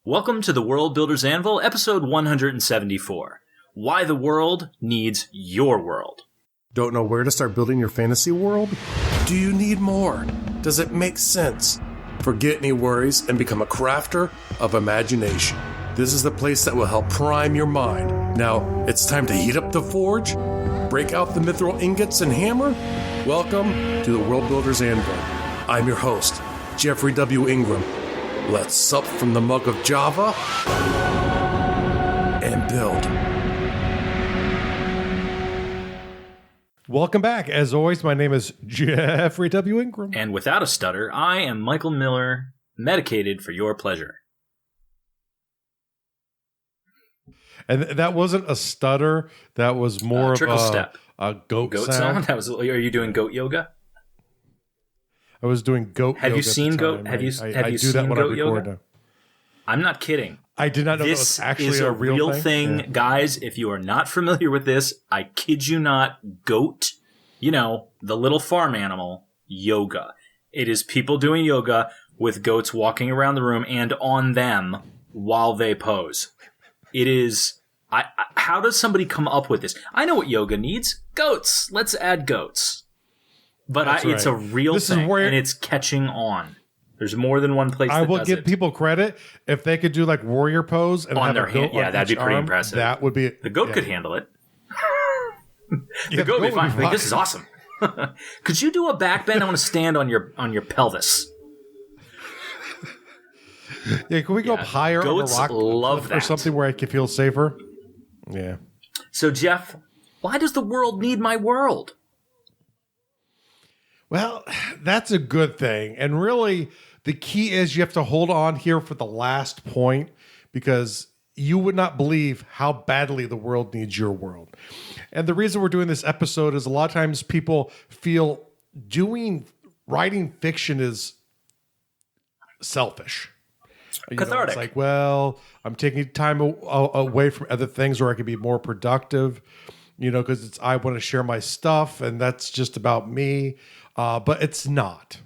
Welcome to the World Builder's Anvil, episode 174. Why the world needs your world. Don't know where to start building your fantasy world? Do you need more? Does it make sense? Forget any worries and become a crafter of imagination. This is the place that will help prime your mind. Now, it's time to heat up the forge, break out the mithril ingots and hammer. Welcome to the World Builder's Anvil. I'm your host, Jeffrey W. Ingram. Let's sup from the mug of Java and build. Welcome back. As always, my name is Jeffrey W. Ingram. And without a stutter, I am Michael Miller, medicated for your pleasure. And that wasn't a stutter. That was more of trickle step. A goat sound. That was. Are you doing goat yoga? I was doing goat yoga. Have you seen goat? Have you seen goat yoga? I'm not kidding. I did not know that was actually a real thing. Yeah. Guys, if you are not familiar with this, I kid you not, goat, the little farm animal, yoga. It is people doing yoga with goats walking around the room and on them while they pose. It is... how does somebody come up with this? I know what yoga needs. Goats. Let's add goats. But it's a real thing, and it's catching on. There's more than one place that does it. I will give people credit if they could do like warrior pose and on have their a goat hand. Yeah, that'd be pretty impressive. That would be... The goat could handle it. The goat would be fine. Like, this is awesome. Could you do a back bend? I want to stand on your pelvis. Yeah, can we go up higher on a rock love that. Or something where I can feel safer? Yeah. So, Jeff, why does the world need my world? Well, that's a good thing. And really, the key is you have to hold on here for the last point because you would not believe how badly the world needs your world. And the reason we're doing this episode is a lot of times people feel writing fiction is selfish. Cathartic. It's like, well, I'm taking time away from other things where I can be more productive, because I want to share my stuff and that's just about me. But it's not.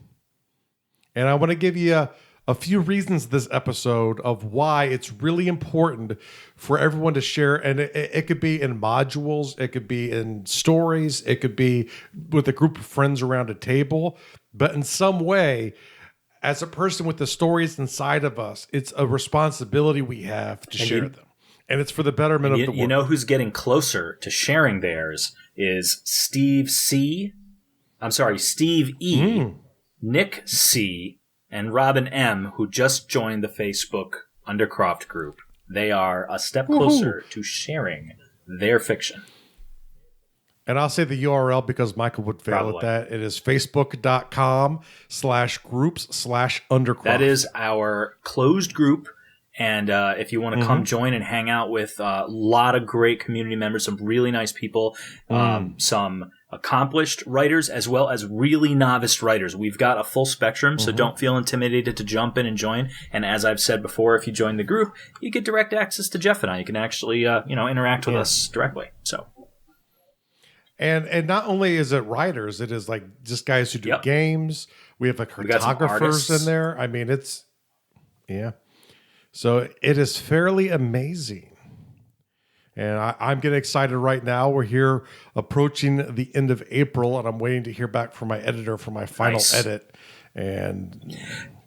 And I want to give you a few reasons this episode of why it's really important for everyone to share. And it could be in modules. It could be in stories. It could be with a group of friends around a table. But in some way, as a person with the stories inside of us, it's a responsibility we have to share them. And it's for the betterment of the world. You know who's getting closer to sharing theirs is Steve E., Nick C., and Robin M., who just joined the Facebook Undercroft group. They are a step closer to sharing their fiction. And I'll say the URL because Michael would fail at that. It is facebook.com/groups/Undercroft. That is our closed group. And if you want to come join and hang out with a lot of great community members, some really nice people, some accomplished writers as well as really novice writers. We've got a full spectrum, so don't feel intimidated to jump in and join. And as I've said before, if you join the group, you get direct access to Jeff and I. You can actually interact with us directly. So. And not only is it writers, it is like just guys who do games. We have like cartographers in there. I mean, so it is fairly amazing. And I'm getting excited right now. We're here approaching the end of April, and I'm waiting to hear back from my editor for my final edit. And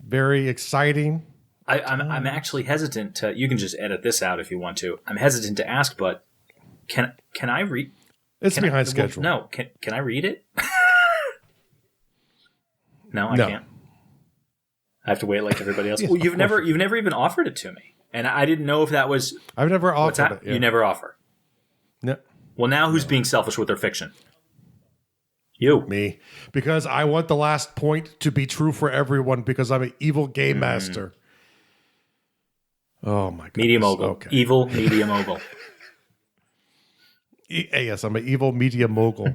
very exciting. I'm actually hesitant to. You can just edit this out if you want to. I'm hesitant to ask, but can I read? It's behind schedule. No, can I read it? No, I can't. I have to wait like everybody else. Well, you've never even offered it to me, and I didn't know if that was. I've never offered it. You never offer. No. Well, now who's being selfish with their fiction? You. Me, because I want the last point to be true for everyone. Because I'm an evil game master. Oh my god! Media mogul. Okay. Evil media mogul. Yes, I'm an evil media mogul.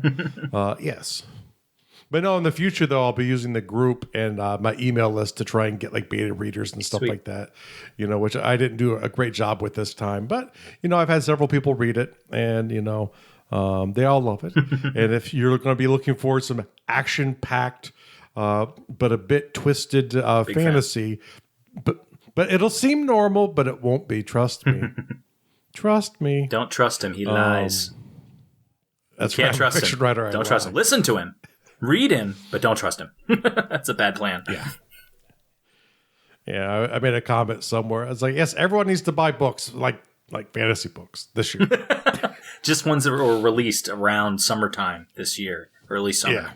Yes. But no, in the future, though, I'll be using the group and my email list to try and get like beta readers and stuff like that, which I didn't do a great job with this time. But, I've had several people read it and, they all love it. And if you're going to be looking for some action-packed, but a bit twisted fantasy, But it'll seem normal, but it won't be. Trust me. Trust me. Don't trust him. He lies. That's Can't trust him. Don't trust him. Listen to him. Read him, but don't trust him. That's a bad plan. Yeah. Yeah, I made a comment somewhere. I was like, yes, everyone needs to buy books, like fantasy books this year. Just ones that were released around summertime this year, early summer. Yeah.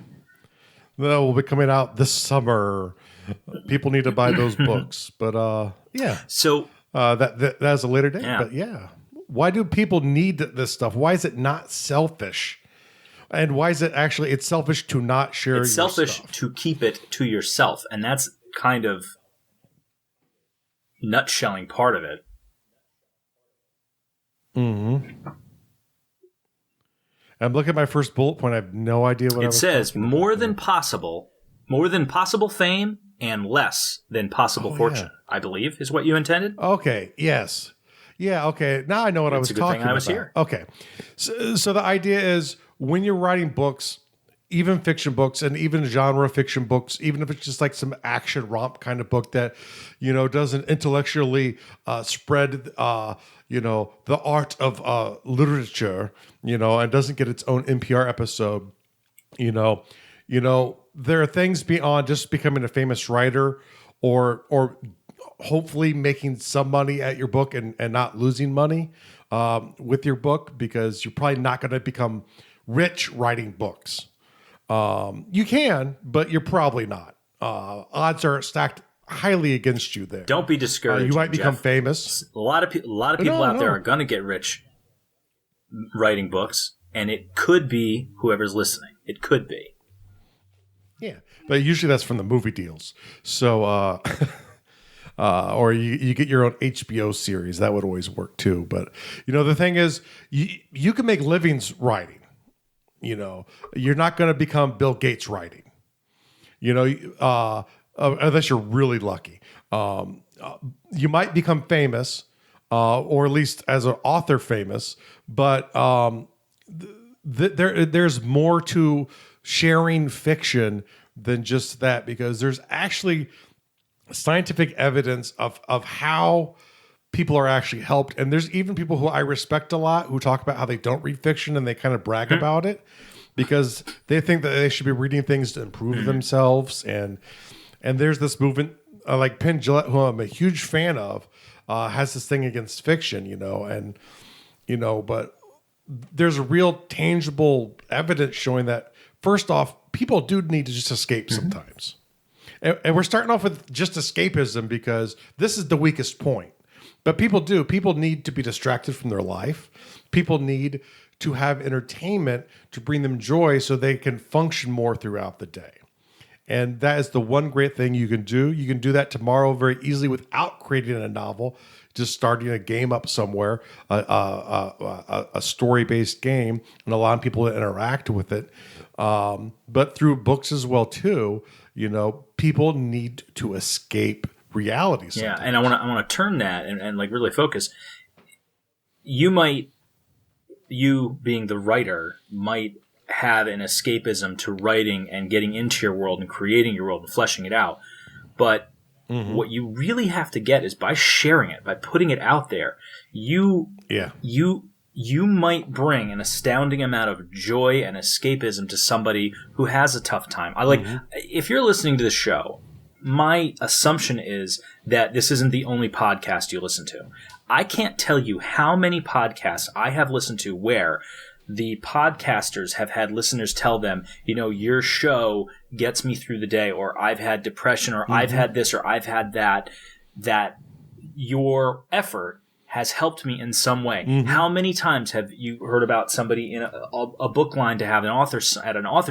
That will be coming out this summer. People need to buy those books. But yeah. So that's a later date. Yeah. But yeah. Why do people need this stuff? Why is it not selfish? And why is it actually, it's selfish to not share your stuff? It's selfish to keep it to yourself. And that's kind of nutshelling part of it. Mm-hmm. I'm looking at my first bullet point. I have no idea what it says. More than possible fame and less than possible fortune. Yeah. I believe is what you intended. Okay. Yes. Yeah. Okay. Now I know what I was talking about. I was here. Okay. So the idea is when you're writing books, even fiction books and even genre fiction books, even if it's just like some action romp kind of book that, doesn't intellectually spread, the art of literature, and doesn't get its own NPR episode, there are things beyond just becoming a famous writer or hopefully making some money at your book and not losing money with your book, because you're probably not going to become rich writing books. You can, but you're probably not. Odds are stacked highly against you there. Don't be discouraged. You might become famous. A lot of people out there are going to get rich writing books, and it could be whoever's listening. It could be. Yeah, but usually that's from the movie deals. So, or you get your own HBO series. That would always work too. But the thing is, you can make livings writing. You're not going to become Bill Gates writing, unless you're really lucky. You might become famous, or at least as an author famous, but there's more to sharing fiction than just that, because there's actually scientific evidence of how people are actually helped. And there's even people who I respect a lot who talk about how they don't read fiction and they kind of brag about it because they think that they should be reading things to improve themselves. And there's this movement like Penn Jillette, who I'm a huge fan of, has this thing against fiction, but there's real tangible evidence showing that, first off, people do need to just escape sometimes. And we're starting off with just escapism because this is the weakest point. But people need to be distracted from their life. People need to have entertainment to bring them joy so they can function more throughout the day. And that is the one great thing you can do. You can do that tomorrow very easily without creating a novel, just starting a game up somewhere, a story-based game, and allowing people to interact with it. But through books as well, too, people need to escape reality sometimes. Yeah, and I want to turn that and like really focus. You being the writer might have an escapism to writing and getting into your world and creating your world and fleshing it out. But what you really have to get is by sharing it, by putting it out there, you might bring an astounding amount of joy and escapism to somebody who has a tough time. If you're listening to this show, my assumption is that this isn't the only podcast you listen to. I can't tell you how many podcasts I have listened to where the podcasters have had listeners tell them, your show gets me through the day, or I've had depression, or I've had this, or I've had that your effort has helped me in some way. How many times have you heard about somebody in a book line to have an author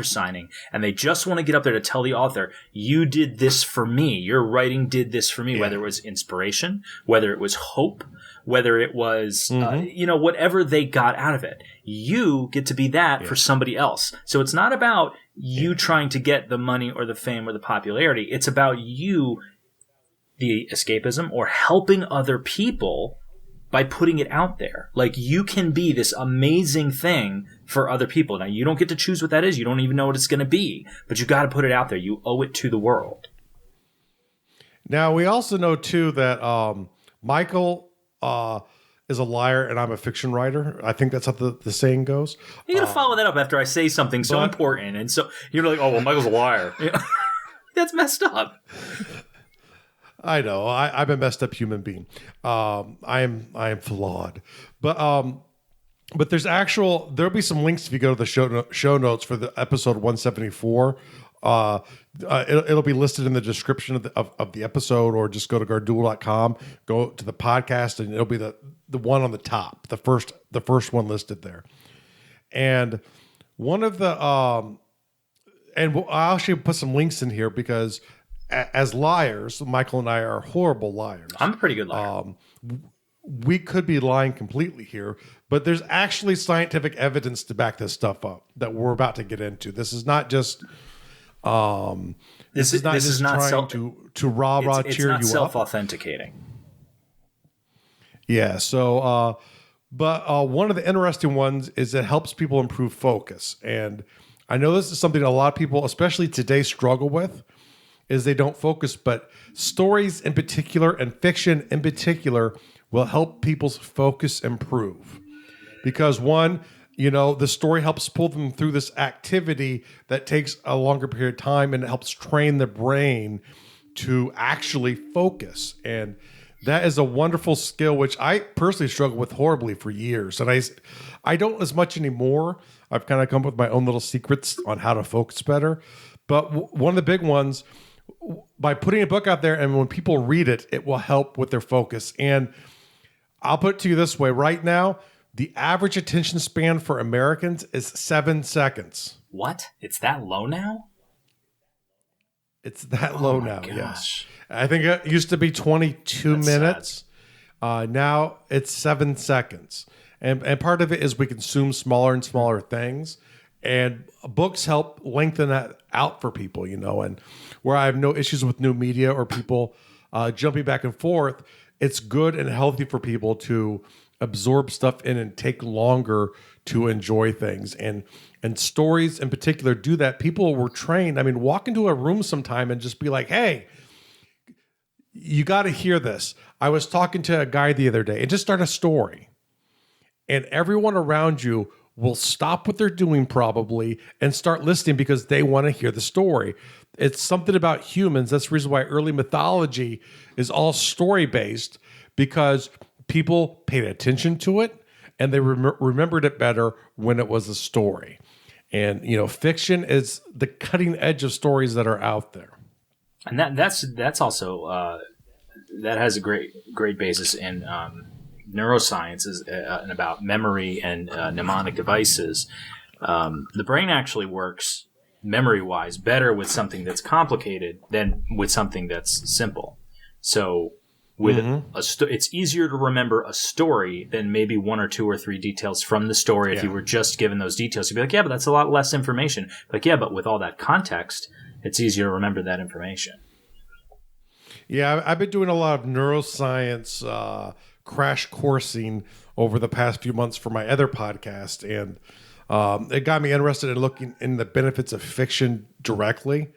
signing, and they just want to get up there to tell the author, you did this for me. Your writing did this for me, whether it was inspiration, whether it was hope, whether it was, whatever they got out of it. You get to be that for somebody else. So it's not about you trying to get the money or the fame or the popularity. It's about you, the escapism, or helping other people by putting it out there. Like, you can be this amazing thing for other people. Now, you don't get to choose what that is. You don't even know what it's going to be. But you got to put it out there. You owe it to the world. Now, we also know, too, that Michael is a liar and I'm a fiction writer. I think that's how the saying goes. You're going to follow that up after I say something so important. And so you're like, oh, well, Michael's a liar. That's messed up. I know. I'm a messed up human being. I am flawed. But there'll be some links if you go to the show notes for the episode 174. It'll be listed in the description of the episode, or just go to garduel.com, go to the podcast, and it'll be the one on the top, the first one listed there. And one of the and I'll actually put some links in here because as liars, Michael and I are horrible liars. I'm a pretty good liar. We could be lying completely here, but there's actually scientific evidence to back this stuff up that we're about to get into. This is not just this is not trying to rah cheer you up. It's not self-authenticating. Yeah. So, but one of the interesting ones is it helps people improve focus, and I know this is something a lot of people, especially today, struggle with. Is they don't focus, but stories in particular and fiction in particular will help people's focus improve. Because one, the story helps pull them through this activity that takes a longer period of time, and it helps train the brain to actually focus. And that is a wonderful skill, which I personally struggled with horribly for years. And I don't as much anymore. I've kind of come up with my own little secrets on how to focus better. But one of the big ones, by putting a book out there, and when people read it, it will help with their focus. And I'll put it to you this way. Right now, the average attention span for Americans is 7 seconds. What? It's that low now? It's that low now, gosh. Yes. I think it used to be 22 minutes. Now it's 7 seconds. And part of it is we consume smaller and smaller things. And books help lengthen that out for people, and where I have no issues with new media or people jumping back and forth, it's good and healthy for people to absorb stuff in and take longer to enjoy things. And stories in particular do that. People were trained. I mean, walk into a room sometime and just be like, hey, you got to hear this. I was talking to a guy the other day, and just start a story. And everyone around you will stop what they're doing probably and start listening because they want to hear the story. It's something about humans. That's the reason why early mythology is all story-based, because people paid attention to it and they remembered it better when it was a story. And, fiction is the cutting edge of stories that are out there. And that's also that has a great basis in neuroscience and about memory and mnemonic devices. The brain actually works memory-wise better with something that's complicated than with something that's simple. So with it's easier to remember a story than maybe one or two or three details from the story. If you were just given those details, you'd be like, yeah, but that's a lot less information. Like, yeah, but with all that context, it's easier to remember that information. Yeah, I've been doing a lot of neuroscience crash coursing over the past few months for my other podcast, and it got me interested in looking in the benefits of fiction directly.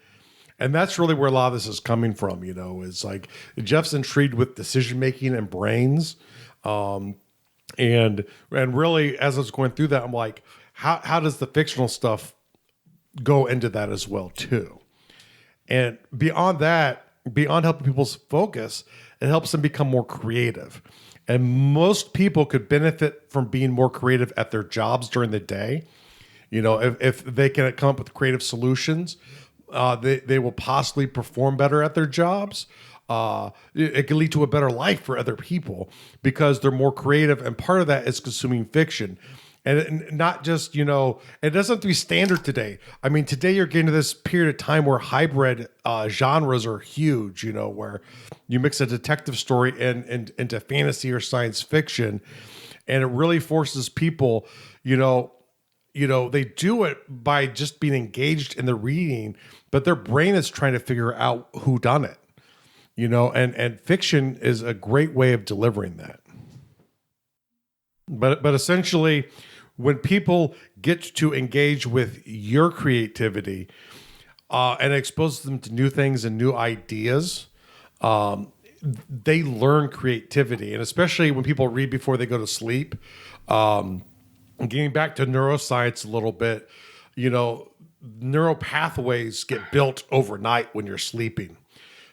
And that's really where a lot of this is coming from, is like Jeff's intrigued with decision making and brains. And really, as I was going through that, I'm like, how does the fictional stuff go into that as well, too? And beyond that, beyond helping people's focus, it helps them become more creative. And most people could benefit from being more creative at their jobs during the day. If they can come up with creative solutions, they will possibly perform better at their jobs. It can lead to a better life for other people because they're more creative. And part of that is consuming fiction. And not just, it doesn't have to be standard today. I mean, today you're getting to this period of time where hybrid genres are huge, where you mix a detective story into fantasy or science fiction. And it really forces people, they do it by just being engaged in the reading, but their brain is trying to figure out who done it, and fiction is a great way of delivering that. But essentially, when people get to engage with your creativity and expose them to new things and new ideas, they learn creativity. And especially when people read before they go to sleep, getting back to neuroscience a little bit, neural pathways get built overnight when you're sleeping.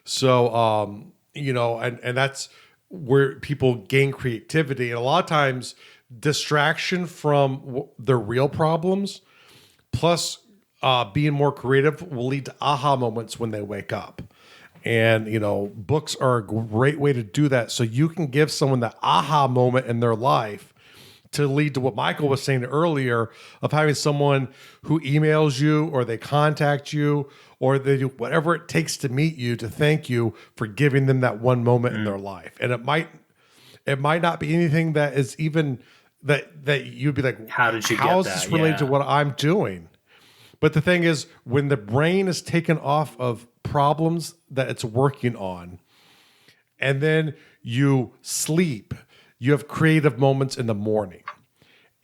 So, and that's where people gain creativity. And a lot of times distraction from their real problems plus being more creative will lead to aha moments when they wake up. And, books are a great way to do that. So you can give someone that aha moment in their life to lead to what Michael was saying earlier of having someone who emails you or they contact you or they do whatever it takes to meet you to thank you for giving them that one moment in their life. And it might not be anything that is even that you'd be like, how is this related to what I'm doing? But the thing is, when the brain is taken off of problems that it's working on, and then you sleep, you have creative moments in the morning.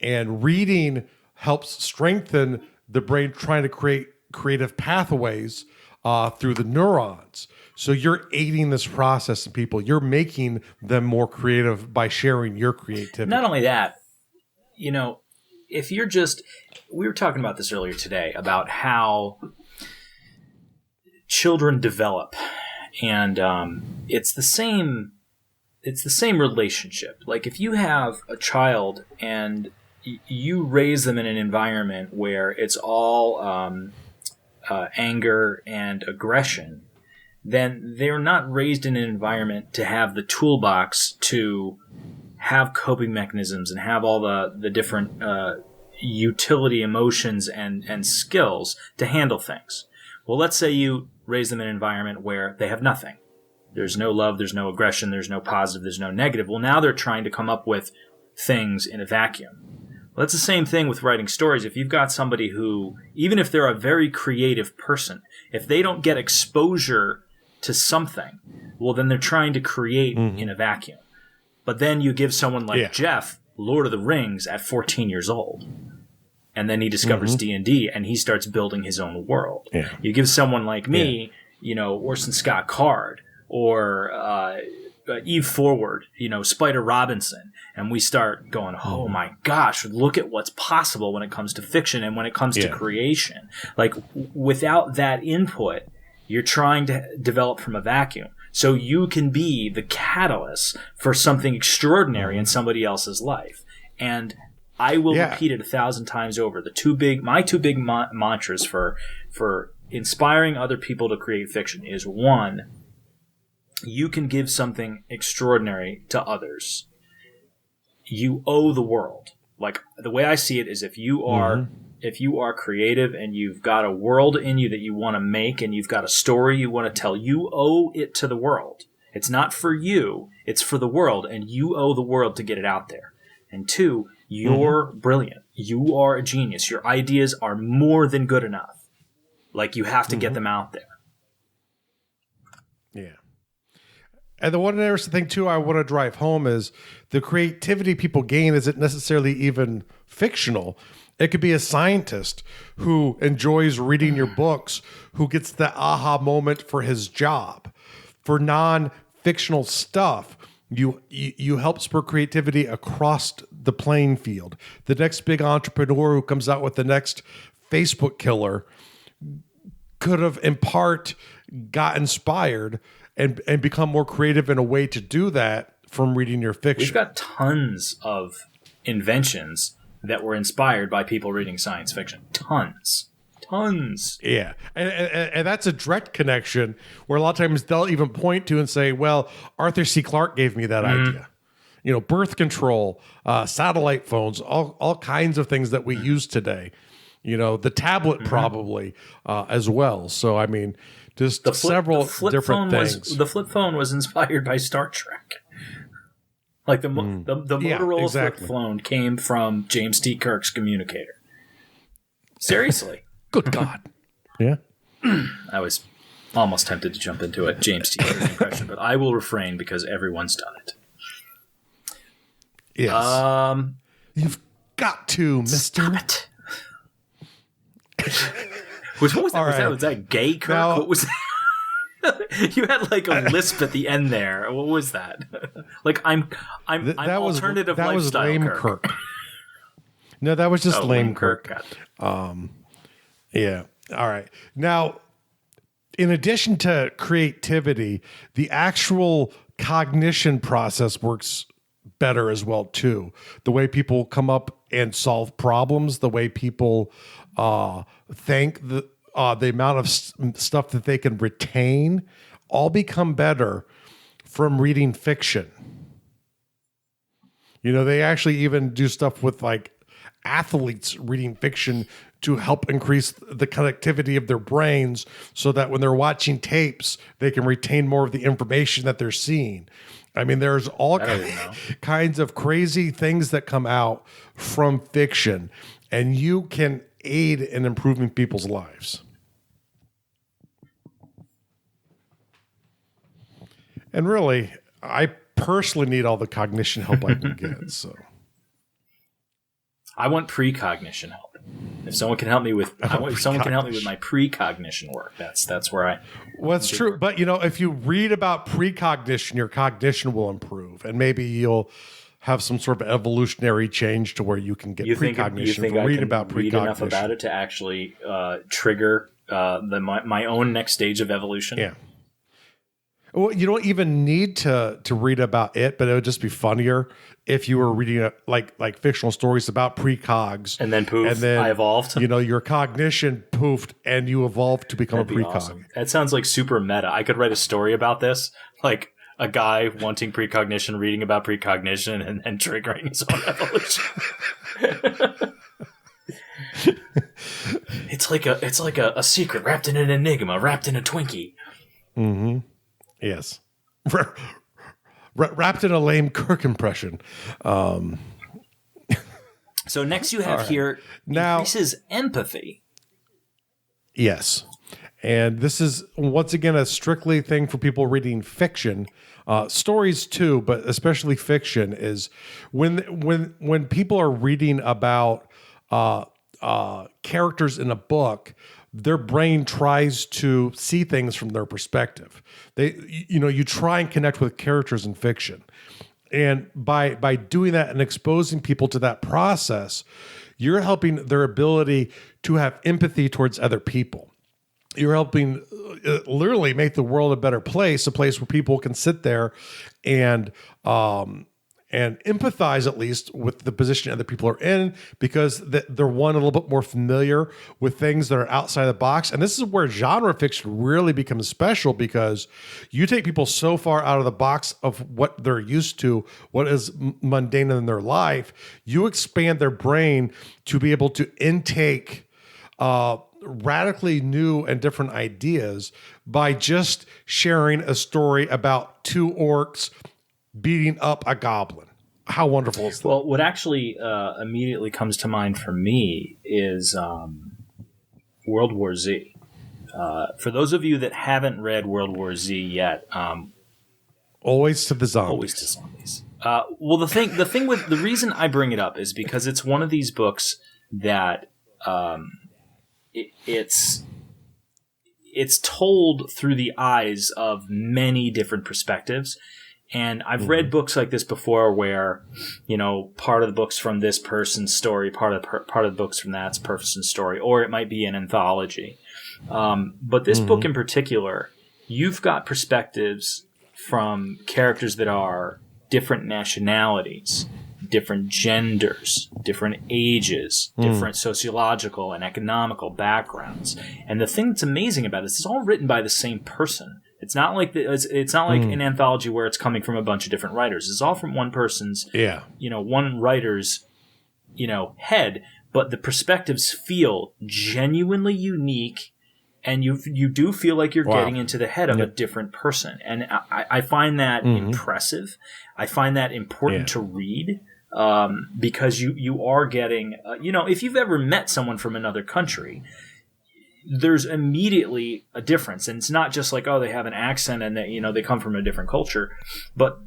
And reading helps strengthen the brain trying to create creative pathways through the neurons. So you're aiding this process in people. You're making them more creative by sharing your creativity. Not only that, if you're we were talking about this earlier today about how children develop, and it's the same relationship. Like if you have a child and you raise them in an environment where it's all anger and aggression, then they're not raised in an environment to have the toolbox to have coping mechanisms and have all the different utility emotions and skills to handle things. Well, let's say you raise them in an environment where they have nothing. There's no love, there's no aggression, there's no positive, there's no negative. Well, now they're trying to come up with things in a vacuum. Well, that's the same thing with writing stories. If you've got somebody who, even if they're a very creative person, if they don't get exposure to something, well, then they're trying to create in a vacuum. But then you give someone like Jeff Lord of the Rings at 14 years old, and then he discovers D&D, and he starts building his own world. Yeah. You give someone like me, Orson Scott Card, or Eve Forward, Spider Robinson, and we start going, oh my gosh, look at what's possible when it comes to fiction and when it comes to creation. Like, without that input, you're trying to develop from a vacuum. So you can be the catalyst for something extraordinary in somebody else's life. And I will repeat it 1,000 times over. My two big mantras for inspiring other people to create fiction is, one, you can give something extraordinary to others. You owe the world. Like, the way I see it is if you are creative and you've got a world in you that you want to make and you've got a story you want to tell, you owe it to the world. It's not for you, it's for the world, and you owe the world to get it out there. And two, you're brilliant. You are a genius. Your ideas are more than good enough. Like, you have to get them out there. Yeah. And the one interesting thing, too, I want to drive home is the creativity people gain isn't necessarily even fictional. It could be a scientist who enjoys reading your books, who gets the aha moment for his job. For non-fictional stuff, you help spur creativity across the playing field. The next big entrepreneur who comes out with the next Facebook killer could have, in part, got inspired and become more creative in a way to do that from reading your fiction. We've got tons of inventions that were inspired by people reading science fiction. Tons. Yeah. And that's a direct connection where a lot of times they'll even point to and say, well, Arthur C. Clarke gave me that idea. Birth control, satellite phones, all kinds of things that we use today. The tablet probably as well. So, I mean, just several different things. The flip phone was inspired by Star Trek. Like the Motorola flip phone came from James T. Kirk's communicator. Seriously. Good God. Yeah. I was almost tempted to jump into a James T. Kirk impression, but I will refrain because everyone's done it. Yes. You've got to, mister. Stop it. What was that? Was that gay Kirk? Now, what was that? You had like a lisp at the end there. What was that? Like I'm alternative that lifestyle was lame Kirk. No, that was just lame Kirk. Kirk. Yeah. All right. Now, in addition to creativity, the actual cognition process works better as well too. The way people come up and solve problems, the way people think, the amount of stuff that they can retain, all become better from reading fiction. You know, they actually even do stuff with like athletes reading fiction to help increase the connectivity of their brains so that when they're watching tapes, they can retain more of the information that they're seeing. I mean, there's all kinds of crazy things that come out from fiction, and you can aid in improving people's lives. And really, I personally need all the cognition help I can get. So I want precognition help. If someone can help me with, if someone can help me with my precognition work, that's where I. Well, it's true, but you know, if you read about precognition, your cognition will improve, and maybe you'll have some sort of evolutionary change to where you can get precognition from reading about precognition. Read enough about it to actually trigger my own next stage of evolution. Yeah. Well, you don't even need to read about it, but it would just be funnier if you were reading like fictional stories about precogs, and then poof, and then I evolved. You know, your cognition poofed, and you evolved to become a precog. Awesome. That sounds like super meta. I could write a story about this, like a guy wanting precognition, reading about precognition, and then triggering his own evolution. It's like a secret wrapped in an enigma, wrapped in a Twinkie. Mm-hmm. Yes. Wrapped in a lame Kirk impression. So next you have here increases empathy. Yes. And this is, once again, a strictly thing for people reading fiction. Stories too, but especially fiction, is when people are reading about characters in a book, their brain tries to see things from their perspective. You try and connect with characters in fiction. And by doing that and exposing people to that process, you're helping their ability to have empathy towards other people. You're helping literally make the world a better place, a place where people can sit there and empathize at least with the position other people are in, because they're a little bit more familiar with things that are outside the box. And this is where genre fiction really becomes special, because you take people so far out of the box of what they're used to, what is mundane in their life. You expand their brain to be able to intake radically new and different ideas by just sharing a story about two orcs beating up a goblin. How wonderful is that? Well, what actually immediately comes to mind for me is World War Z. For those of you that haven't read World War Z yet, always to the zombies. Always to zombies. Well, the reason I bring it up is because it's one of these books that it's told through the eyes of many different perspectives. And I've read books like this before where, part of the book's from this person's story, part of the book's from that person's story, or it might be an anthology. But this book in particular, you've got perspectives from characters that are different nationalities, different genders, different ages, different sociological and economical backgrounds. And the thing that's amazing about this is all written by the same person. It's not like it's not like an anthology where it's coming from a bunch of different writers. It's all from one person's, one writer's, head. But the perspectives feel genuinely unique, and you do feel like you're getting into the head of a different person. And I find that impressive. I find that important to read, because you are getting, if you've ever met someone from another country, there's immediately a difference. And it's not just like, oh, they have an accent and they come from a different culture. But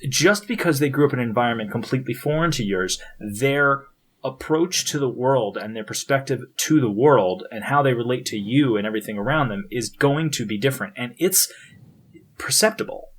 just because they grew up in an environment completely foreign to yours, their approach to the world and their perspective to the world and how they relate to you and everything around them is going to be different. And it's perceptible.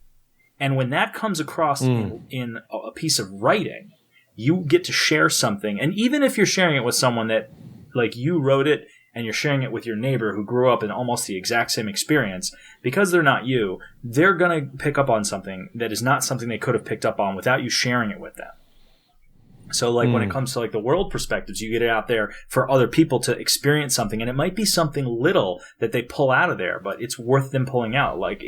And when that comes across in a piece of writing, you get to share something. And even if you're sharing it with someone that, like, you wrote it and you're sharing it with your neighbor who grew up in almost the exact same experience, because they're not you, they're going to pick up on something that is not something they could have picked up on without you sharing it with them. So, like, when it comes to, like, the world perspectives, you get it out there for other people to experience something, and it might be something little that they pull out of there, but it's worth them pulling out. Like,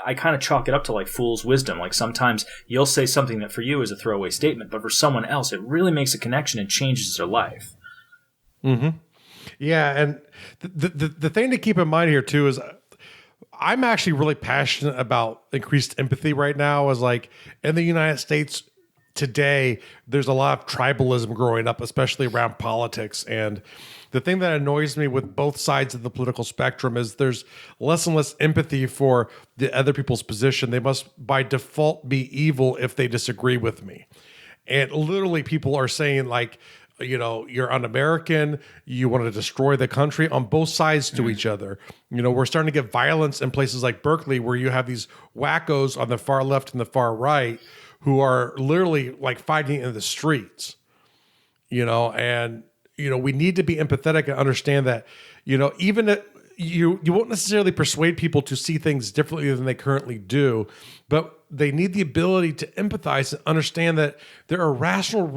I kind of chalk it up to, like, fool's wisdom. Like, sometimes you'll say something that for you is a throwaway statement, but for someone else, it really makes a connection and changes their life. Mm-hmm. Yeah, and the thing to keep in mind here, too, is I'm actually really passionate about increased empathy right now. Is like, in the United States today, there's a lot of tribalism growing up, especially around politics. And the thing that annoys me with both sides of the political spectrum is there's less and less empathy for the other people's position. They must, by default, be evil if they disagree with me. And literally people are saying, like, you know, you're un-American, you want to destroy the country, on both sides to each other. You know, we're starting to get violence in places like Berkeley, where you have these wackos on the far left and the far right who are literally, like, fighting in the streets, you know. And, you know, we need to be empathetic and understand that, you know, even if you won't necessarily persuade people to see things differently than they currently do, but they need the ability to empathize and understand that there are rational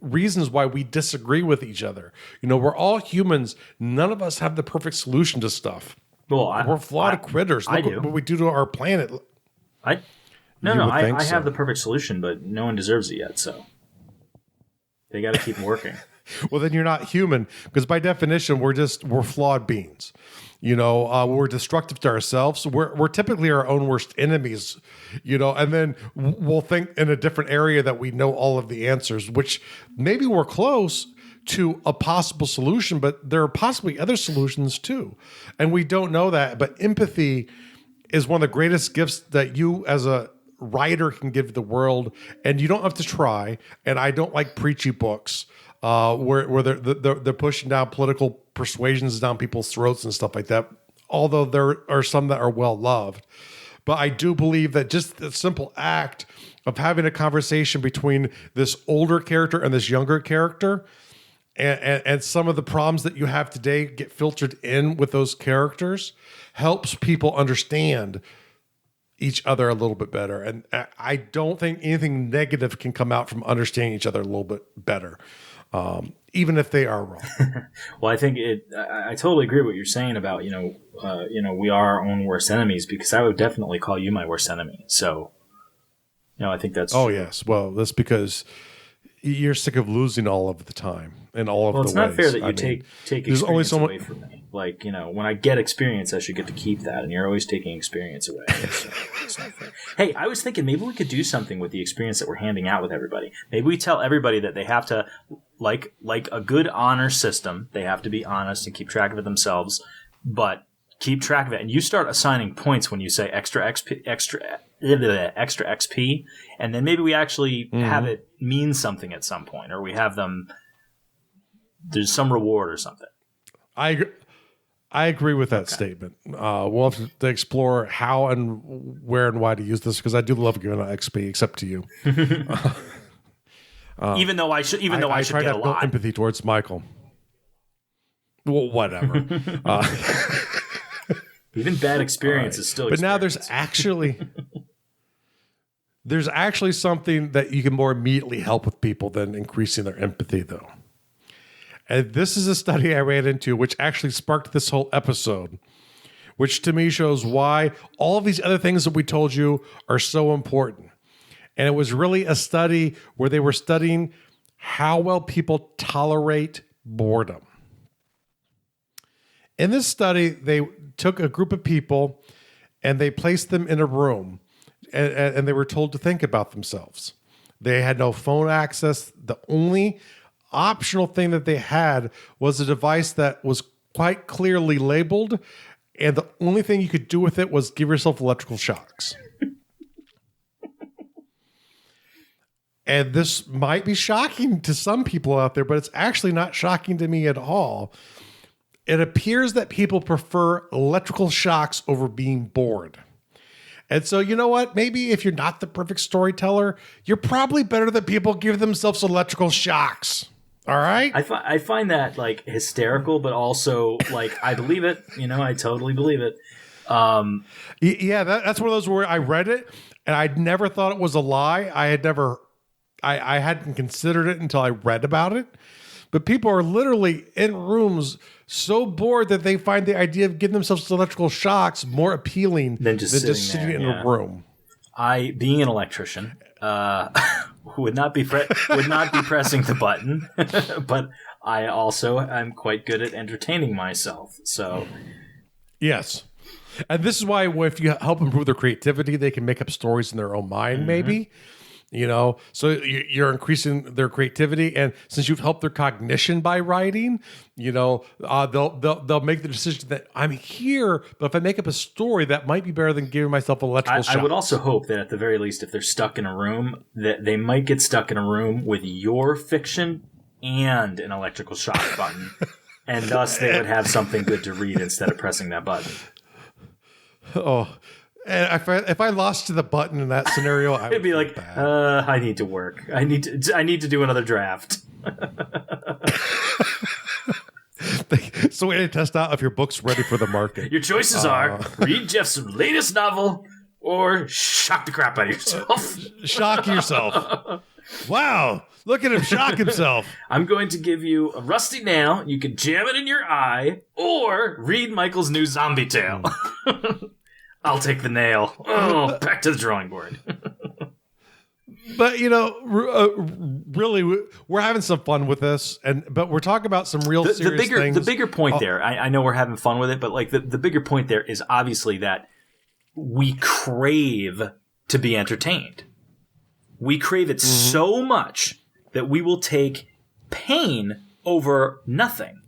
reasons why we disagree with each other. You know, we're all humans. None of us have the perfect solution to stuff. Well, we're flawed critters. Look what we do to our planet. I have the perfect solution, but no one deserves it yet, so they got to keep working. Well, then you're not human, because by definition, we're flawed beings. You know, we're destructive to ourselves. We're typically our own worst enemies, you know, and then we'll think in a different area that we know all of the answers, which maybe we're close to a possible solution, but there are possibly other solutions too. And we don't know that. But empathy is one of the greatest gifts that you as a writer can give the world, and you don't have to try. And I don't like preachy books where they're pushing down political persuasions down people's throats and stuff like that, although there are some that are well loved. But I do believe that just the simple act of having a conversation between this older character and this younger character, and some of the problems that you have today get filtered in with those characters, helps people understand each other a little bit better. And I don't think anything negative can come out from understanding each other a little bit better, even if they are wrong. Well, I think I totally agree with what you're saying about, we are our own worst enemies, because I would definitely call you my worst enemy. So, I think that's... Oh, yes. Well, that's because you're sick of losing all of the time and all of the ways. Well, it's not fair that you take experience away from me. Like, when I get experience, I should get to keep that, and you're always taking experience away. So it's not fair. Hey, I was thinking maybe we could do something with the experience that we're handing out with everybody. Maybe we tell everybody that they have to, like a good honor system, they have to be honest and keep track of it themselves, but keep track of it. And you start assigning points when you say extra XP, and then maybe we actually have it mean something at some point, or we have them, there's some reward or something. I agree with that statement. We'll have to explore how and where and why to use this, because I do love giving out XP, except to you. Even though I should try get to have a no lot. empathy towards Michael. Well, whatever. Even bad experience is still. But now experience. there's actually something that you can more immediately help with people than increasing their empathy, though. And this is a study I ran into, which actually sparked this whole episode, which to me shows why all of these other things that we told you are so important. And it was really a study where they were studying how well people tolerate boredom. In this study, they took a group of people and they placed them in a room, and they were told to think about themselves. They had no phone access. The only optional thing that they had was a device that was quite clearly labeled, and the only thing you could do with it was give yourself electrical shocks. And this might be shocking to some people out there, but it's actually not shocking to me at all. It appears that people prefer electrical shocks over being bored. And so, you know what? Maybe if you're not the perfect storyteller, you're probably better than people give themselves electrical shocks. All right? I find that like hysterical, but also like I believe it. I totally believe it. Yeah, that's one of those where I read it and I'd never thought it was a lie. I hadn't considered it until I read about it. But people are literally in rooms so bored that they find the idea of giving themselves electrical shocks more appealing than just sitting in a room. Being an electrician, would not be pressing the button, but I also am quite good at entertaining myself. So, yes. And this is why if you help improve their creativity, they can make up stories in their own mind, maybe. So you're increasing their creativity, and since you've helped their cognition by writing, they'll make the decision that I'm here, but if I make up a story, that might be better than giving myself electrical shocks. I would also hope that at the very least, if they're stuck in a room, that they might get stuck in a room with your fiction and an electrical shock button, and thus they would have something good to read instead of pressing that button. Oh. And if I lost to the button in that scenario, I would be like, I need to work. I need to do another draft. So we had to test out if your book's ready for the market. Your choices are read Jeff's latest novel or shock the crap out of yourself. Shock yourself. Wow. Look at him shock himself. I'm going to give you a rusty nail. You can jam it in your eye or read Michael's new zombie tale. I'll take the nail. Oh, back to the drawing board. But, really, we're having some fun with this, but we're talking about some real serious things. The bigger point there, I know we're having fun with it, but like the bigger point there is obviously that we crave to be entertained. We crave it so much that we will take pain over nothing.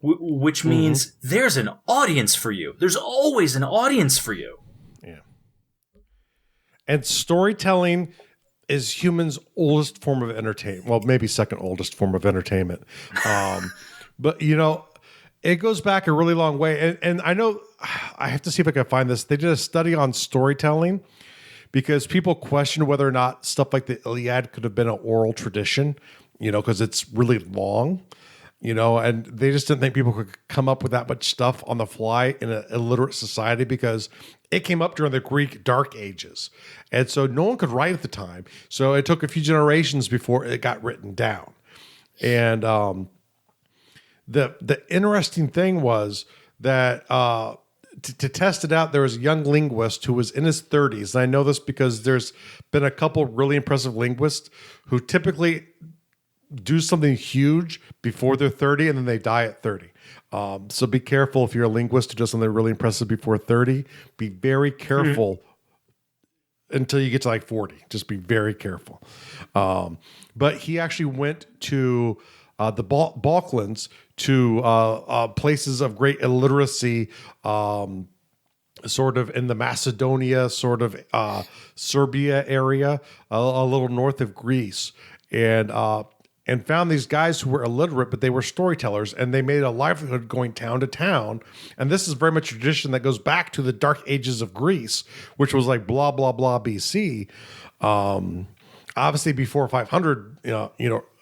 Which means there's an audience for you. There's always an audience for you. Yeah. And storytelling is humans' oldest form of entertainment. Well, maybe second oldest form of entertainment. But, it goes back a really long way. And I know, I have to see if I can find this. They did a study on storytelling because people question whether or not stuff like the Iliad could have been an oral tradition, because it's really long. And they just didn't think people could come up with that much stuff on the fly in an illiterate society because it came up during the Greek Dark Ages. And so no one could write at the time. So it took a few generations before it got written down. And the interesting thing was that to test it out, there was a young linguist who was in his 30s. And I know this because there's been a couple really impressive linguists who typically do something huge before they're 30 and then they die at 30. So be careful if you're a linguist who does something really impressive before 30. Be very careful until you get to like 40. Just be very careful. But he actually went to the Balkans, to places of great illiteracy, sort of in the Macedonia, sort of Serbia area, a little north of Greece. And found these guys who were illiterate, but they were storytellers, and they made a livelihood going town to town. And this is very much a tradition that goes back to the Dark Ages of Greece, which was like blah, blah, blah BC. Obviously before 500,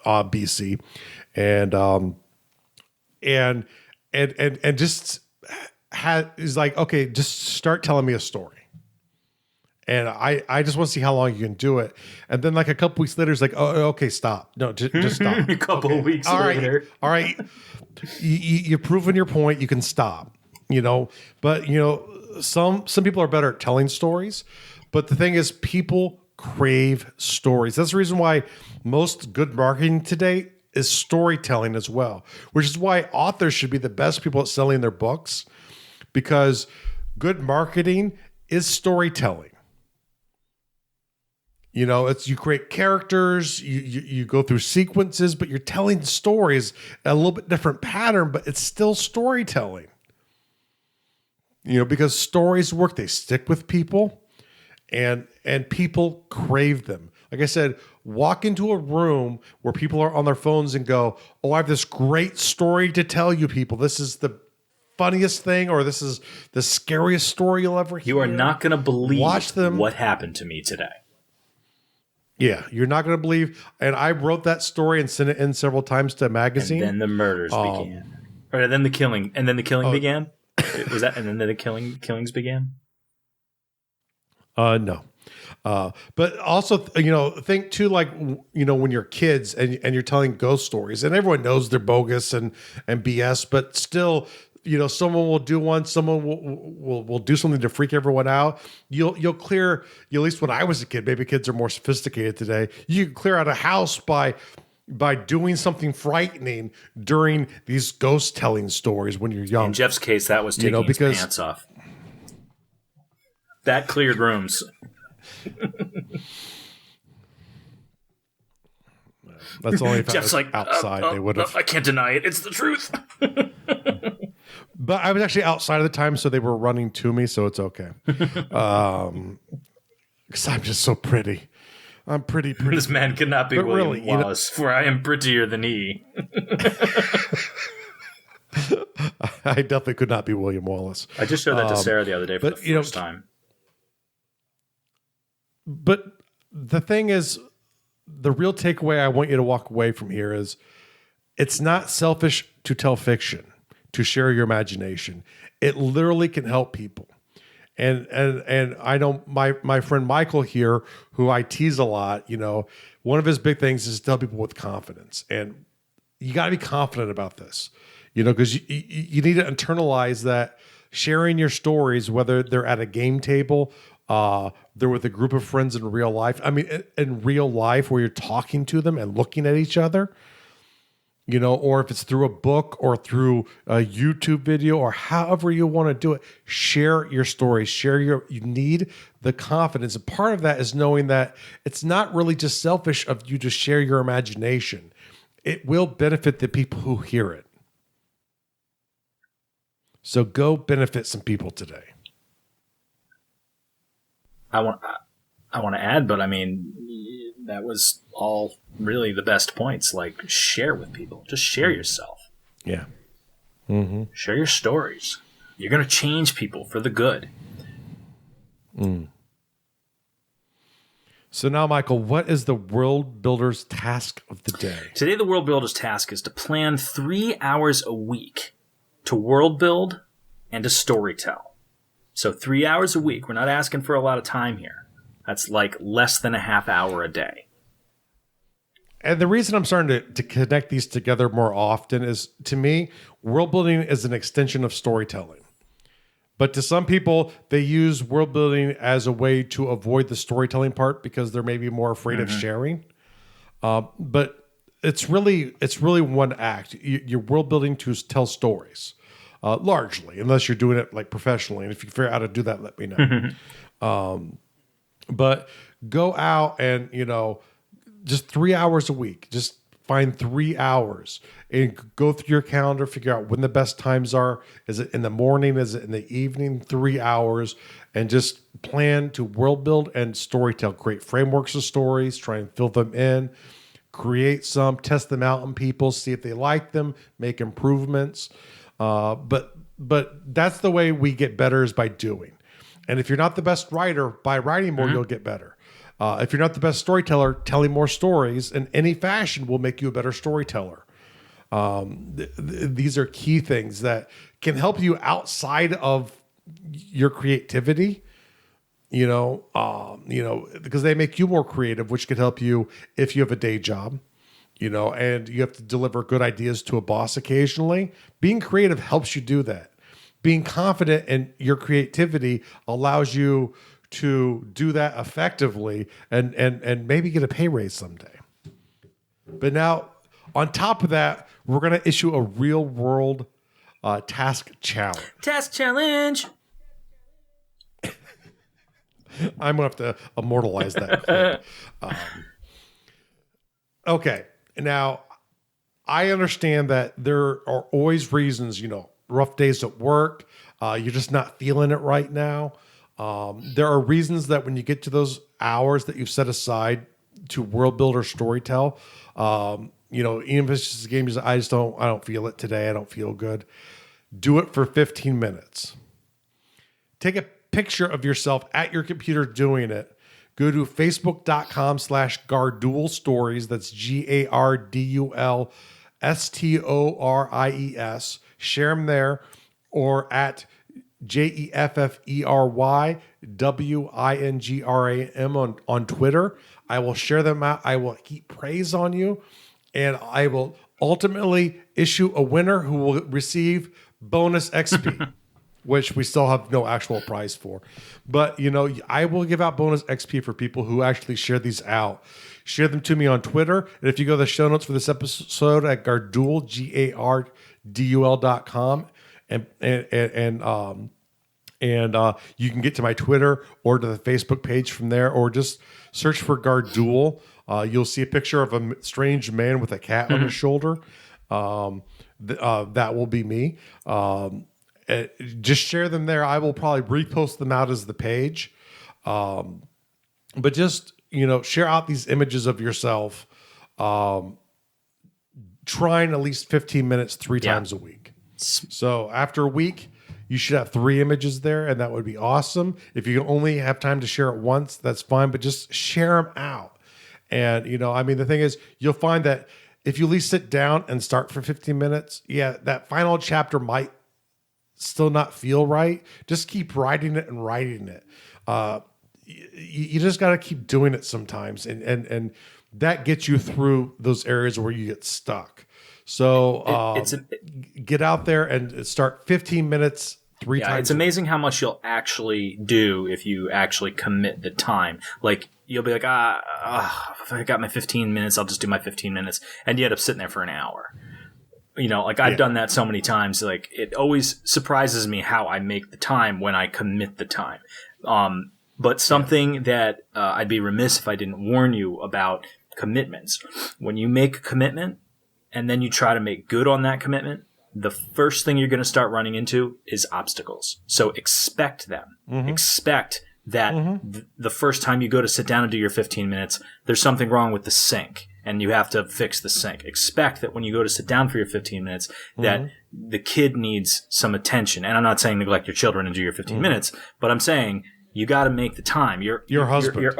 BC. And just is like, okay, just start telling me a story. And I just want to see how long you can do it. And then like a couple weeks later, it's like, oh, okay, stop. No, just stop. A couple of weeks later. All right. You've proven your point. You can stop, But, some people are better at telling stories. But the thing is, people crave stories. That's the reason why most good marketing today is storytelling as well, which is why authors should be the best people at selling their books, because good marketing is storytelling. It's you create characters, you go through sequences, but you're telling stories a little bit different pattern, but it's still storytelling. Because stories work, they stick with people, and people crave them. Like I said, walk into a room where people are on their phones and go, "Oh, I have this great story to tell you people. This is the funniest thing or this is the scariest story you'll ever hear. You are not going to believe Watch them. what happened to me today. Yeah, you're not going to believe. And I wrote that story and sent it in several times to a magazine. And then the murders began. Or then the killing. And then the killing began? Was that? And then the killings began? No. But also, think too, like, when you're kids and you're telling ghost stories and everyone knows they're bogus and BS, but still, someone will do one, someone will do something to freak everyone out. You'll clear, at least when I was a kid, maybe kids are more sophisticated today. You can clear out a house by doing something frightening during these ghost telling stories when you're young. In Jeff's case, that was taking his pants off. That cleared rooms. That's only if Jeff's like outside. They would have. I can't deny it. It's the truth. But I was actually outside of the time, so they were running to me, so it's okay. Because I'm just so pretty. I'm pretty. This man cannot be but William really, Wallace, for I am prettier than he. I definitely could not be William Wallace. I just showed that to Sarah the other day for the first time. But the thing is, the real takeaway I want you to walk away from here is it's not selfish to tell fiction, to share your imagination. It literally can help people. And I know my friend Michael here, who I tease a lot, one of his big things is to tell people with confidence. And you got to be confident about this, because you need to internalize that sharing your stories, whether they're at a game table, they're with a group of friends in real life. I mean, in real life where you're talking to them and looking at each other, or if it's through a book or through a YouTube video or however you want to do it, share your stories, you need the confidence. And part of that is knowing that it's not really just selfish of you to share your imagination. It will benefit the people who hear it. So go benefit some people today. I want to add, but I mean, that was all really the best points. Like, share with people. Just share yourself. Yeah. Mm-hmm. Share your stories. You're going to change people for the good. So now, Michael, what is the World Builder's task of the day? Today, the World Builder's task is to plan 3 hours a week to world build and to storytell. So 3 hours a week. We're not asking for a lot of time here. That's like less than a half hour a day. And the reason I'm starting to connect these together more often is, to me, world building is an extension of storytelling. But to some people, they use world building as a way to avoid the storytelling part because they're maybe more afraid of sharing. But it's really one act. You're world building to tell stories. Largely, unless you're doing it like professionally. And if you figure out how to do that, let me know. But go out and, just 3 hours a week. Just find 3 hours and go through your calendar, figure out when the best times are. Is it in the morning? Is it in the evening? 3 hours. And just plan to world build and storytell. Create frameworks of stories. Try and fill them in. Create some. Test them out on people. See if they like them. Make improvements. But that's the way we get better, is by doing. And if you're not the best writer, by writing more, you'll get better. If you're not the best storyteller, telling more stories in any fashion will make you a better storyteller. These are key things that can help you outside of your creativity, because they make you more creative, which could help you if you have a day job. And you have to deliver good ideas to a boss occasionally. Being creative helps you do that. Being confident in your creativity allows you to do that effectively and maybe get a pay raise someday. But now, on top of that, we're going to issue a real world task challenge. Task challenge! I'm going to have to immortalize that clip. Okay. Now, I understand that there are always reasons, rough days at work. You're just not feeling it right now. There are reasons that when you get to those hours that you've set aside to world build or storytell, even if it's just a game, I don't feel it today. I don't feel good. Do it for 15 minutes. Take a picture of yourself at your computer doing it. Go to facebook.com/Gardul Stories. That's GARDUL Share them there, or at JEFFERYWINGRAM on Twitter. I will share them out. I will heap praise on you, and I will ultimately issue a winner who will receive bonus XP, which we still have no actual prize for. But, I will give out bonus XP for people who actually share these out. Share them to me on Twitter. And if you go to the show notes for this episode at Gardul, GARDUL.com, and you can get to my Twitter or to the Facebook page from there, or just search for Gardul. You'll see a picture of a strange man with a cat on his shoulder. That will be me. Just share them there. I will probably repost them out as the page. But just, share out these images of yourself, trying at least 15 minutes 3 times a week. So after a week, you should have 3 images there, and that would be awesome. If you only have time to share it once, that's fine, but just share them out. And, the thing is, you'll find that if you at least sit down and start for 15 minutes, that final chapter might still not feel right. Just keep writing it and writing it. You just got to keep doing it sometimes. And that gets you through those areas where you get stuck. So get out there and start 15 minutes 3 times. It's amazing how much you'll actually do if you actually commit the time. Like, you'll be like, if I got my 15 minutes, I'll just do my 15 minutes. And you end up sitting there for an hour. I've done that so many times. Like, it always surprises me how I make the time when I commit the time. But something that I'd be remiss if I didn't warn you about commitments. When you make a commitment and then you try to make good on that commitment, the first thing you're going to start running into is obstacles. So expect them. Mm-hmm. Expect that the first time you go to sit down and do your 15 minutes, there's something wrong with the sink and you have to fix the sink. Expect that when you go to sit down for your 15 minutes, that the kid needs some attention. And I'm not saying neglect your children and do your 15 minutes, but I'm saying you got to make the time. Your husband. You're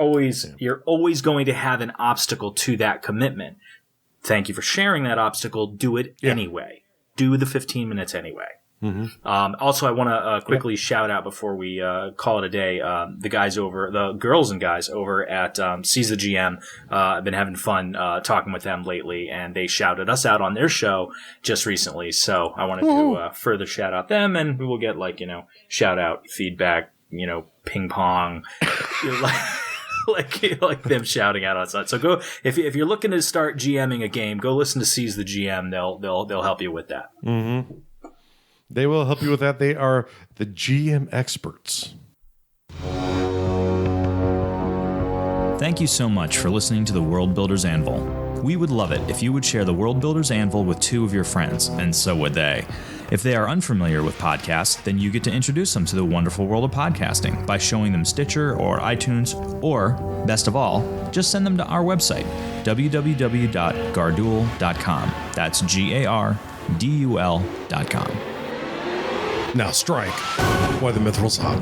always going to have an obstacle to that commitment. Thank you for sharing that obstacle. Do it anyway. Do the 15 minutes anyway. Mm-hmm. Also, I want to quickly shout out before we call it a day, the girls and guys over at Seize the GM. I've been having fun talking with them lately, and they shouted us out on their show just recently. So I wanted to further shout out them, and we will get shout out feedback, ping pong, like them shouting out outside. So go if you're looking to start GMing a game, go listen to Seize the GM. They'll help you with that. Mm-hmm. They will help you with that. They are the GM experts. Thank you so much for listening to the World Builders Anvil. We would love it if you would share the World Builders Anvil with 2 of your friends, and so would they. If they are unfamiliar with podcasts, then you get to introduce them to the wonderful world of podcasting by showing them Stitcher or iTunes, or, best of all, just send them to our website, www.gardul.com. That's GARDUL.com. Now strike while the mithril's hot.